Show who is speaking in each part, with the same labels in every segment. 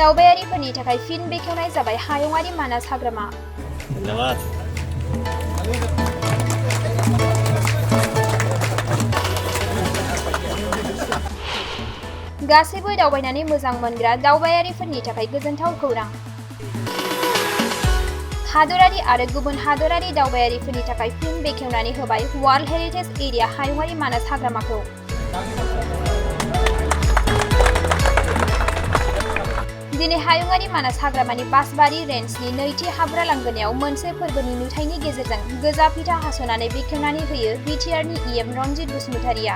Speaker 1: दावबायारिफोरनि थाखाय फिन बेखेवनाय जाबाय हायुङारि मानास हाग्रामा। गासैबो दावबायनानै मोजां मोनग्रा दावबायारिफोरनि थाखाय गोजोनथाव खौरां। हादरारि आरो गुबुन हादरारि दावबायारिफोरनि थाखाय फिन बेखेवनानै होबाय वर्ल्ड हेरिटेज एरिया हायुङारि मानास हाग्रामाखौ। दिनै हायुङारि मानास हाग्रामानि बासबारि रेन्जनि नैथि हाब्रा लांगोनायाव मोनसे फोरबोनि नुथायनि गेजेरजों गोजा फिथा हास'नानै बेखेवनानै होयो बिटिआरनि इएम रनजित बसुमतारिया।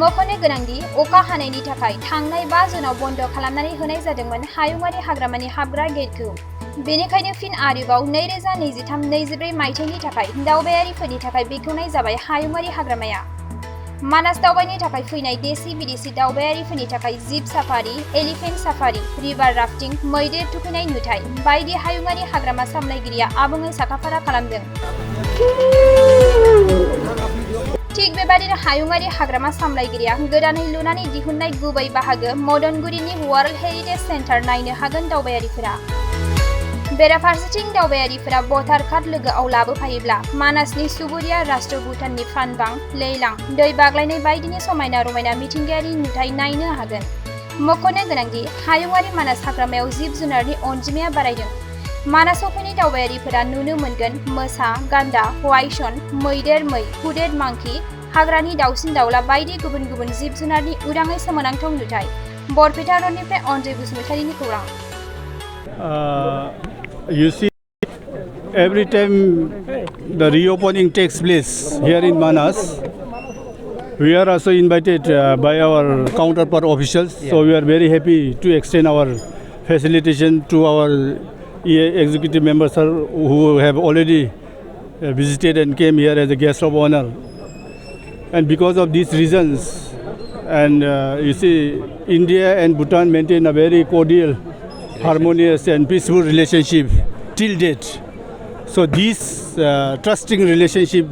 Speaker 1: मख'नो गोनांदि अखा हानायनि थाखाय थांनाय 5 जुनाव बन्द खालामनानै होनाय जादोंमोन हायुङारि हाग्रामानि हाबग्रा गेटखौ। बेनिखायनो फिन आरोबाव 2023-24 मायथाइनि थाखाय दावबायारिफोरनि थाखाय बेखेवनाय जाबाय हायुङारि हाग्रामाया। मानास दावबायनो थाखाय फैनाय देशी बिदेशी दावबायारिफोरनि थाखाय jeep safari, elephant safari, river rafting, मैदेर थुखैनाय नुथाय बायदि हायुङारि हाग्रामा सामलायगिरिया आबुङै साखाफारा खालामदों। थिग बेबादिनो हायुङारि हाग्रामा सामलायगिरिया गोदानै लुनानै दिहुननाय गुबै बाहागो मदनगुरिनि वर्ल्ड हेरिटेज सेन्टार नायनो हागोन दावबायारिफोरा। बेराफारसेथिं दावबायारिफोरा भटार कार्ड लोगोआव लाबोफायोब्ला मानासनि सुबुरिया राष्ट्र भुटाननि फानबां, लेइलां, दै बाग्लायनाय बायदिनि समायना रमायना मिथिंगायारि नुथाय नायनो हागोन। मख'नो गोनांदि हायुङारि मानास हाग्रामायाव जिब जुनारनि अनजिमाया बारायदों। मानासाव फैनाय दावबायारिफोरा नुनो मोनगोन मोसा, गान्दा, वाइसन, मैदेर, मै, हुडेड मांकि, हाग्रानि दाउसिन दाउला बायदि गुबुन गुबुन जिब जुनारनि उदाङै सोमोनांथाव नुथाय। बरपेटा रडनिफ्राय अनजय बसुमतारिनि खौरां।
Speaker 2: You see, every time the reopening takes place here in Manas, we are also invited by our counterpart officials. Yeah. So we are very happy to extend our facilitation to our executive members who have already visited and came here as a guest of honor. And because of these reasons, and you see, India and Bhutan maintain a very cordial, harmonious and peaceful relationship till date. So this trusting relationship,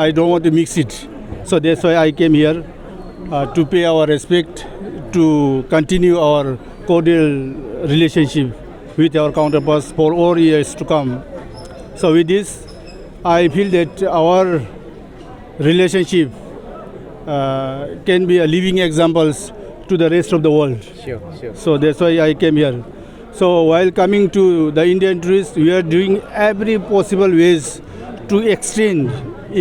Speaker 2: I don't want to mix it. So that's why I came here to pay our respect, to continue our cordial relationship with our counterparts for all years to come. So with this, I feel that our relationship can be a living examples to the rest of the world.
Speaker 3: Sure.
Speaker 2: So that's why I came here. So while coming to the Indian tourists, we are doing every possible ways to extend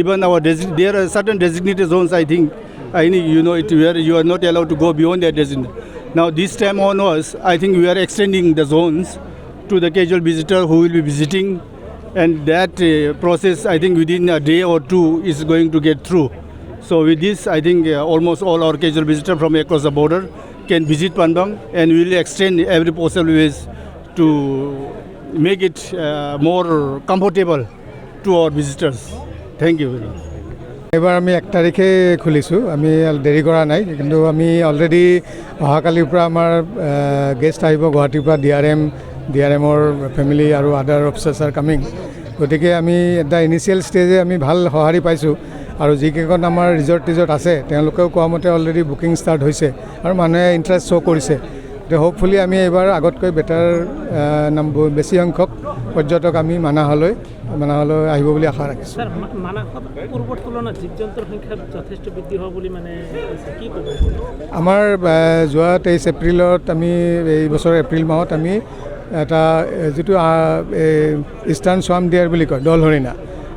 Speaker 2: even our there are certain designated zones. I think you know it, where you are not allowed to go beyond that designated. Now this time onwards, I think we are extending the zones to the casual visitor who will be visiting, and that process I think within a day or two is going to get through. So with this, I think almost all our casual visitors from across the border can visit Panbang, and we will extend every possible ways to make it more comfortable to our visitors. Thank you very much.
Speaker 4: এবাৰ আমি 1 তাৰিখে খুলিছোঁ, আমি দেৰি কৰা নাই, কিন্তু আমি অলৰেডি অহাকালিৰ পৰা আমাৰ গেষ্ট আহিব গুৱাহাটীৰ পৰা ডিআৰএমৰ ফেমিলি আৰু আদাৰ অফিচাৰ্ছ আৰ কামিং। গতিকে আমি এটা ইনিচিয়েল ষ্টেজে আমি ভাল সঁহাৰি পাইছোঁ, আৰু যিকেইখন আমাৰ ৰিজৰ্ট আছে তেওঁলোকেও কোৱা মতে অলৰেডি বুকিং ষ্টাৰ্ট হৈছে আৰু মানুহে ইণ্টাৰেষ্ট শ্ব' কৰিছে। তো হোপফুলি আমি এইবাৰ আগতকৈ বেটাৰ বেছি সংখ্যক পৰ্যটক আমি মানাহলৈ আহিব বুলি আশা ৰাখিছোঁ।
Speaker 3: পূৰ্বৰ তুলনাত জীৱ জন্তুৰ সংখ্যা যথেষ্ট বৃদ্ধি হোৱা বুলি মানে কি ক'ব?
Speaker 4: আমাৰ যোৱা 23 এপ্ৰিলত আমি এই বছৰ এপ্ৰিল মাহত আমি এটা যিটো ইষ্টাৰ্ণ সোৱাম ডিয়াৰ বুলি কয় দল হৰিণা,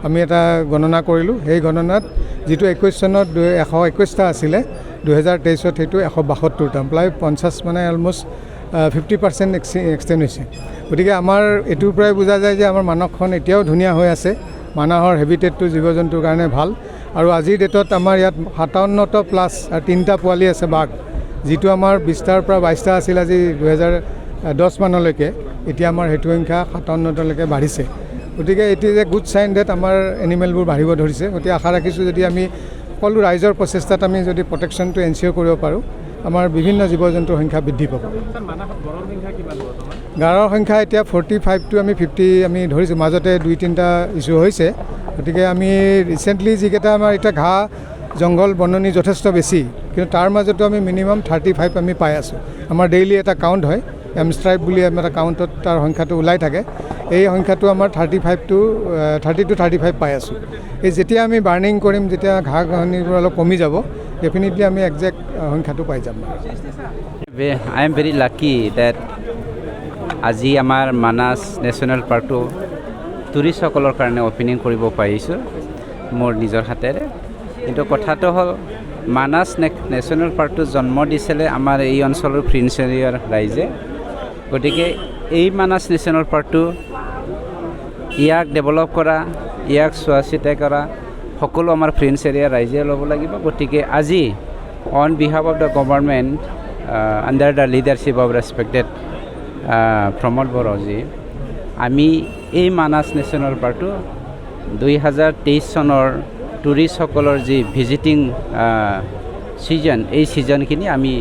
Speaker 4: আমি এটা গণনা কৰিলোঁ। সেই গণনাত যিটো 21 চনত 121টা আছিলে, 2023ত সেইটো 172টা, প্ৰায় 50 মানে অলমষ্ট 50% এক্সটেণ্ড হৈছে। গতিকে আমাৰ এইটোৰ পৰাই বুজা যায় যে আমাৰ মানসখন এতিয়াও ধুনীয়া হৈ আছে, মানাহৰ হেবিটেটটো জীৱ জন্তুৰ কাৰণে ভাল। আৰু আজিৰ ডেটত আমাৰ ইয়াত 57টা প্লাছ আৰু 3টা পোৱালি আছে বাঘ, যিটো আমাৰ 20টাৰ পৰা 22টা আছিল আজি 2010 মানলৈকে, এতিয়া আমাৰ সেইটো সংখ্যা 57টালৈকে বাঢ়িছে। গতিকে it is a good sign that আমাৰ এনিমেলবোৰ বাঢ়িব ধৰিছে। গতিকে আশা ৰাখিছোঁ যদি আমি সকলো ৰাইজৰ প্ৰচেষ্টাত আমি যদি প্ৰটেকশ্যনটো এনচিয়'ৰ কৰিব পাৰোঁ, আমাৰ বিভিন্ন জীৱ জন্তুৰ সংখ্যা বৃদ্ধি পাব। গাঁৱৰ সংখ্যা এতিয়া 45 to 50 আমি ধৰিছোঁ, মাজতে 2-3টা ইছ্যু হৈছে। গতিকে আমি ৰিচেণ্টলি যিকেইটা আমাৰ এতিয়া ঘাঁহ জংঘল বননি যথেষ্ট বেছি কিন্তু তাৰ মাজতো আমি মিনিমাম 35 আমি পাই আছোঁ আমাৰ ডেইলি এটা কাউণ্ট হয় এমষ্ট্ৰাইপ বুলি আমাৰ এটা কাউণ্টত তাৰ সংখ্যাটো ওলাই থাকে এই সংখ্যাটো আমাৰ 30 to 35 পাই আছোঁ এই যেতিয়া আমি বাৰ্নিং কৰিম যেতিয়া ঘাঁহ ঘাঁহনিবোৰ অলপ কমি যাব ডেফিনেটলি আমি একজেক্ট সংখ্যাটো পাই যাম
Speaker 5: I am very lucky that আজি আমাৰ মানাস নেশ্যনেল পাৰ্কটো টুৰিষ্টসকলৰ কাৰণে অপেনিং কৰিব পাৰিছোঁ মোৰ নিজৰ হাতেৰে কিন্তু কথাটো হ'ল মানাস নেশ্যনেল পাৰ্কটো জন্ম দিছিলে আমাৰ এই অঞ্চলৰ ফ্ৰেঞ্চ এৰিয়াৰ ৰাইজে গতিকে এই মানাস নেশ্যনেল পাৰ্কটো ইয়াক ডেভেলপ কৰা ইয়াক চোৱা চিতা কৰা সকলো আমাৰ ফ্ৰেঞ্চ এৰিয়াৰ ৰাইজে ল'ব লাগিব গতিকে আজি on behalf of the government under the leadership of respected Pramod বড়োজী আমি এই মানাস নেশ্যনেল পাৰ্কটো 2023 চনৰ টুৰিষ্টসকলৰ যি ভিজিটিং ছিজন এই ছিজনখিনি আমি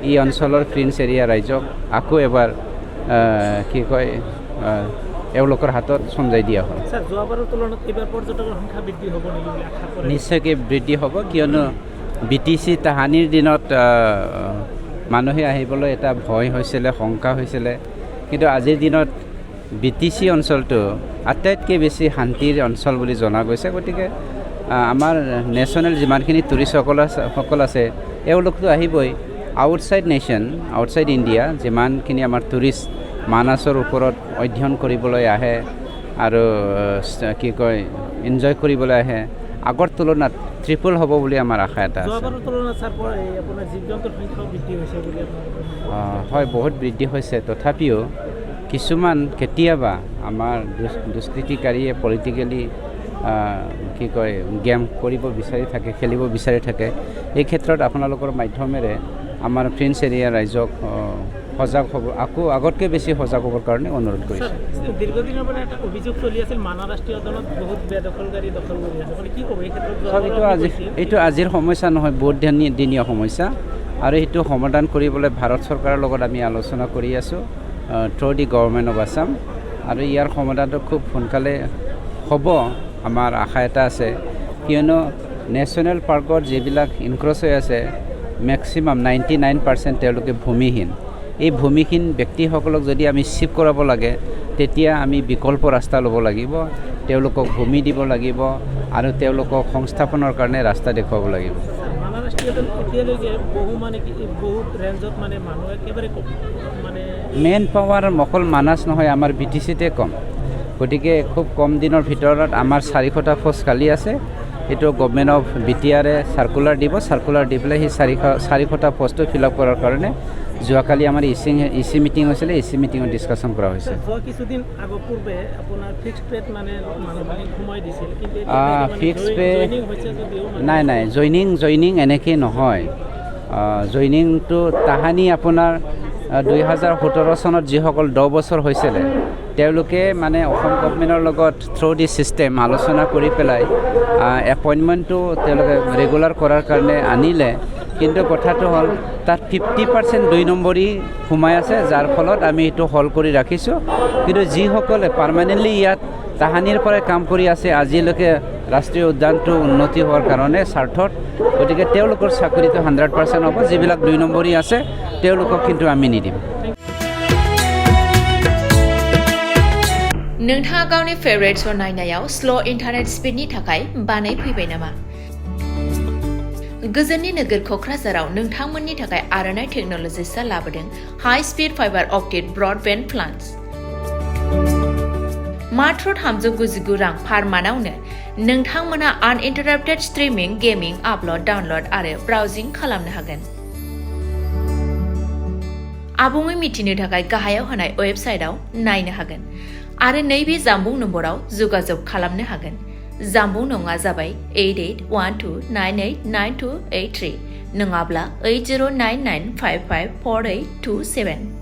Speaker 5: এই অঞ্চলৰ ফ্ৰেঞ্চ এৰিয়া ৰাইজক আকৌ এবাৰ কি কয় এওঁলোকৰ হাতত চমজাই দিয়া হ'ল নিশ্চয়কৈ বৃদ্ধি হ'ব কিয়নো BTC তাহানিৰ দিনত মানুহে আহিবলৈ এটা ভয় হৈছিলে শংকা হৈছিলে কিন্তু আজিৰ দিনত BTC অঞ্চলটো আটাইতকৈ বেছি শান্তিৰ অঞ্চল বুলি জনা গৈছে গতিকে আমাৰ নেশ্যনেল যিমানখিনি টুৰিষ্টসকল আছে এওঁলোকতো আহিবই আউটছাইড নেশ্যন আউটছাইড ইণ্ডিয়া যিমানখিনি আমাৰ টুৰিষ্ট মানাসৰ ওপৰত অধ্যয়ন কৰিবলৈ আহে আৰু কি কয় এনজয় কৰিবলৈ আহে আগৰ তুলনাত ট্ৰিপল হ'ব বুলি আমাৰ আশা এটা আছে হয় বহুত বৃদ্ধি হৈছে তথাপিও কিছুমান কেতিয়াবা আমাৰ দুষ্কৃতিকাৰীয়ে পলিটিকেলি কি কয় গেম কৰিব বিচাৰি থাকে খেলিব বিচাৰি থাকে এই ক্ষেত্ৰত আপোনালোকৰ মাধ্যমেৰে আমাৰ ফ্ৰেঞ্চ এৰিয়া ৰাইজক সজাগ হ'ব আকৌ আগতকৈ বেছি সজাগ হ'বৰ কাৰণে অনুৰোধ কৰিছোঁ
Speaker 3: দীৰ্ঘদিনৰ পৰা এটা অভিযোগ চলি আছিল মানাহ ৰাষ্ট্ৰীয় উদ্যানত বহুত বেদখলকাৰী দখল কৰি আছে মানে কি ক'ব এই ক্ষেত্ৰত
Speaker 5: এইটো আজিৰ সমস্যা নহয় বহুত দিনীয়া সমস্যা আৰু এইটো সমাধান কৰিবলৈ ভাৰত চৰকাৰৰ লগত আমি আলোচনা কৰি আছোঁ through the government of Assam আৰু ইয়াৰ সমাধানটো খুব সোনকালে হ'ব আমাৰ আশা এটা আছে কিয়নো নেশ্যনেল পাৰ্কত যিবিলাক ইনক্ৰচ হৈ আছে মেক্সিমাম 99% তেওঁলোকে ভূমিহীন এই ভূমিহীন ব্যক্তিসকলক যদি আমি শিফ্ট কৰাব লাগে তেতিয়া আমি বিকল্প ৰাস্তা ল'ব লাগিব তেওঁলোকক ভূমি দিব লাগিব আৰু তেওঁলোকক সংস্থাপনৰ কাৰণে ৰাস্তা দেখুৱাব লাগিব মেন পাৱাৰ অকল মানাস নহয় আমাৰ BTCতে কম গতিকে খুব কম দিনৰ ভিতৰত আমাৰ 400টা পোষ্ট খালী আছে এইটো গভৰ্ণমেণ্ট অফ BTRে চাৰ্কুলাৰ দি পেলাই সেই 400টা পোষ্টটো ফিল আপ কৰাৰ কাৰণে যোৱাকালি আমাৰ ইচি মিটিং হৈছিলে ইচি মিটিঙত ডিছকাশ্যন কৰা হৈছে ফিক্স পে নাই জইনিং এনেকৈ নহয় জইনিংটো তাহানি আপোনাৰ 2017 চনত যিসকল 10 বছৰ হৈছিলে তেওঁলোকে মানে অসম গভৰ্ণমেণ্টৰ লগত থ্ৰু দি ছিষ্টেম আলোচনা কৰি পেলাই এপইণ্টমেণ্টটো তেওঁলোকে ৰেগুলাৰ কৰাৰ কাৰণে আনিলে কিন্তু কথাটো হ'ল তাত 50% 2 নম্বৰী সোমাই আছে যাৰ ফলত আমি এইটো হল কৰি ৰাখিছোঁ কিন্তু যিসকলে পাৰ্মানেণ্টলি ইয়াত তাহানিৰ পৰাই কাম কৰি আছে আজিলৈকে ৰাষ্ট্ৰীয় উদ্যানটো উন্নতি হোৱাৰ কাৰণে স্বাৰ্থত গতিকে তেওঁলোকৰ চাকৰিটো 100% হ'ব যিবিলাক 2 নম্বৰী আছে তেওঁলোকক কিন্তু আমি নিদিম
Speaker 6: नोंथाङा गावनि फेभरेट श' नायनायाव स्ल' इन्टारनेट स्पिडनि थाखाय बानायफैबाय नामा गोजोननि नोगोर क'क्राझाराव नोंथांमोननि थाखाय आर'नाइ टेक्न'लजिसआ लाबोदों high speed fibre optic broadband plans मात्र 399 रां पार मानावनो नोंथांमोना आनइन्टाराप्टेड स्ट्रीमिंग गेमिंग आपल'ड डाउनल'ड आरो ब्राउजिं खालामनो हागोन आबुङै मिथिनो थाखाय गाहायाव होनाय वेबसाइटआव नायनो हागोन आरो नैबे जामबुं नम्बराव जगाजग खालामनो हागोन जामबुं नङा जाबाय 8812989283 नङाब्ला 8099554827